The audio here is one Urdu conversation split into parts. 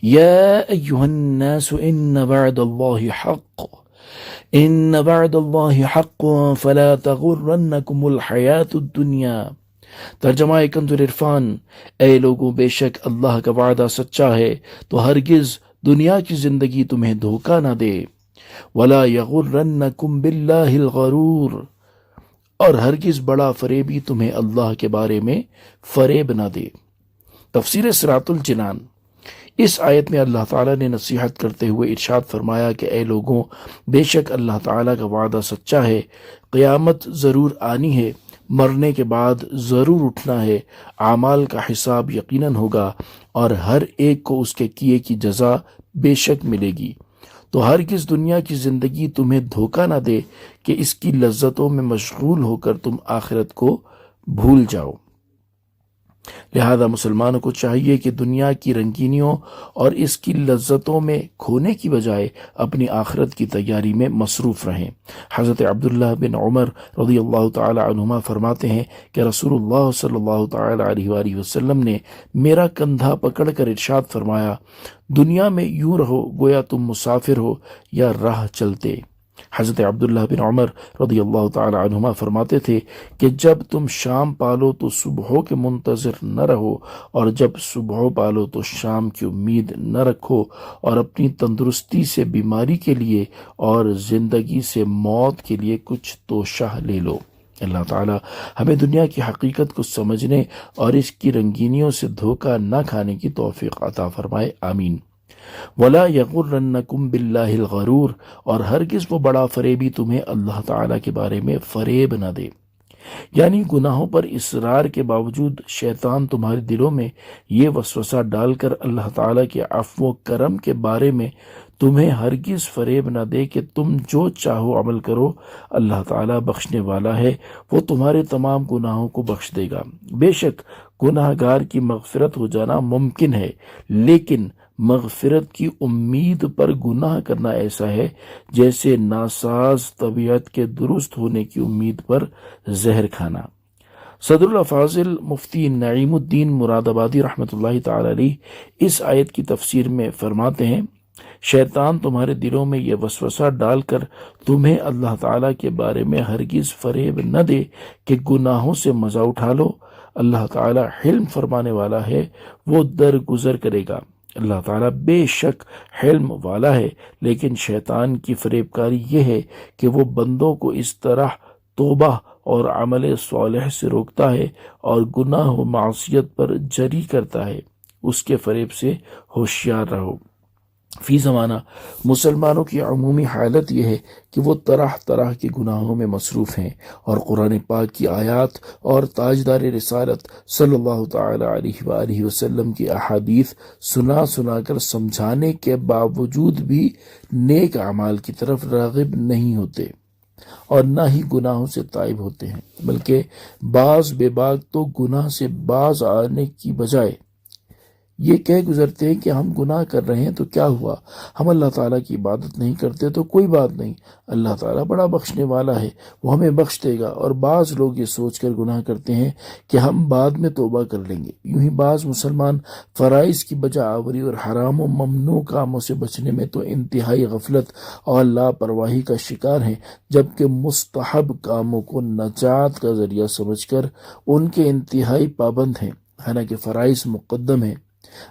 يا أيها الناس إن وعد الله حق إن وعد الله حق فلا تغرنكم الحياة الدنيا۔ ترجمہ کنز عرفان، اے لوگوں بے شک اللہ کا وعدہ سچا ہے تو ہرگز دنیا کی زندگی تمہیں دھوکہ نہ دے۔ ولا یغرنکم باللہ الغرور، اور ہرگز بڑا فریبی تمہیں اللہ کے بارے میں فریب نہ دے۔ تفسیر صراط الجنان۔ اس آیت میں اللہ تعالیٰ نے نصیحت کرتے ہوئے ارشاد فرمایا کہ اے لوگوں، بے شک اللہ تعالیٰ کا وعدہ سچا ہے، قیامت ضرور آنی ہے، مرنے کے بعد ضرور اٹھنا ہے، اعمال کا حساب یقیناً ہوگا اور ہر ایک کو اس کے کیے کی جزا بے شک ملے گی۔ تو ہرگز دنیا کی زندگی تمہیں دھوکہ نہ دے کہ اس کی لذتوں میں مشغول ہو کر تم آخرت کو بھول جاؤ۔ لہذا مسلمانوں کو چاہیے کہ دنیا کی رنگینیوں اور اس کی لذتوں میں کھونے کی بجائے اپنی آخرت کی تیاری میں مصروف رہیں۔ حضرت عبداللہ بن عمر رضی اللہ تعالی عنہما فرماتے ہیں کہ رسول اللہ صلی اللہ تعالی علیہ وآلہ وسلم نے میرا کندھا پکڑ کر ارشاد فرمایا، دنیا میں یوں رہو گویا تم مسافر ہو یا راہ چلتے۔ حضرت عبداللہ بن عمر رضی اللہ تعالی عنہما فرماتے تھے کہ جب تم شام پالو تو صبحوں کے منتظر نہ رہو، اور جب صبحوں پالو تو شام کی امید نہ رکھو، اور اپنی تندرستی سے بیماری کے لیے اور زندگی سے موت کے لیے کچھ توشہ لے لو۔ اللہ تعالی ہمیں دنیا کی حقیقت کو سمجھنے اور اس کی رنگینیوں سے دھوکہ نہ کھانے کی توفیق عطا فرمائے، آمین۔ وَلَا يَغُرَّنَّكُمْ بِاللَّهِ الْغَرُورُ، اور ہرگز وہ بڑا فریبی تمہیں اللہ تعالیٰ کے بارے میں فریب نہ دے۔ یعنی گناہوں پر اصرار کے باوجود شیطان تمہارے دلوں میں یہ وسوسہ ڈال کر اللہ تعالیٰ کے عفو و کرم کے بارے میں تمہیں ہرگز فریب نہ دے کہ تم جو چاہو عمل کرو، اللہ تعالیٰ بخشنے والا ہے، وہ تمہارے تمام گناہوں کو بخش دے گا۔ بے شک گناہ گار کی مغفرت ہو جانا ممکن ہے، لیکن مغفرت کی امید پر گناہ کرنا ایسا ہے جیسے ناساز طبیعت کے درست ہونے کی امید پر زہر کھانا۔ صدر الافاضل مفتی نعیم الدین مراد آبادی رحمۃ اللہ تعالی علیہ اس آیت کی تفسیر میں فرماتے ہیں، شیطان تمہارے دلوں میں یہ وسوسہ ڈال کر تمہیں اللہ تعالیٰ کے بارے میں ہرگز فریب نہ دے کہ گناہوں سے مزہ اٹھا لو، اللہ تعالیٰ حلم فرمانے والا ہے، وہ درگزر کرے گا۔ اللہ تعالیٰ بے شک حلم والا ہے، لیکن شیطان کی فریب کاری یہ ہے کہ وہ بندوں کو اس طرح توبہ اور عمل صالح سے روکتا ہے اور گناہ و معصیت پر جری کرتا ہے۔ اس کے فریب سے ہوشیار رہو۔ فی زمانہ مسلمانوں کی عمومی حالت یہ ہے کہ وہ طرح طرح کے گناہوں میں مصروف ہیں، اور قرآن پاک کی آیات اور تاجدار رسالت صلی اللہ تعالی علیہ وآلہ وسلم کی احادیث سنا سنا کر سمجھانے کے باوجود بھی نیک اعمال کی طرف راغب نہیں ہوتے اور نہ ہی گناہوں سے تائب ہوتے ہیں، بلکہ بعض بے باک تو گناہ سے باز آنے کی بجائے یہ کہہ گزرتے ہیں کہ ہم گناہ کر رہے ہیں تو کیا ہوا، ہم اللہ تعالیٰ کی عبادت نہیں کرتے تو کوئی بات نہیں، اللہ تعالیٰ بڑا بخشنے والا ہے، وہ ہمیں بخش دے گا۔ اور بعض لوگ یہ سوچ کر گناہ کرتے ہیں کہ ہم بعد میں توبہ کر لیں گے۔ یوں ہی بعض مسلمان فرائض کی بجا آوری اور حرام و ممنوع کاموں سے بچنے میں تو انتہائی غفلت اور لاپرواہی کا شکار ہیں، جبکہ مستحب کاموں کو نجات کا ذریعہ سمجھ کر ان کے انتہائی پابند ہیں، حالانکہ فرائض مقدم ہیں۔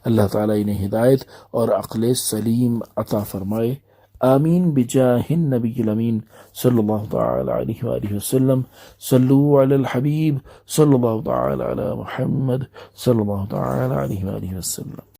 اللہ تعالیٰ انہیں ہدایت اور عقل سلیم عطا فرمائے، آمین بجاہ النبی الامین صلی اللہ تعالی علیہ وآلہ وسلم۔ صلو علی الحبیب صلی اللہ تعالی علی محمد صلی اللہ تعالی علیہ وآلہ وسلم۔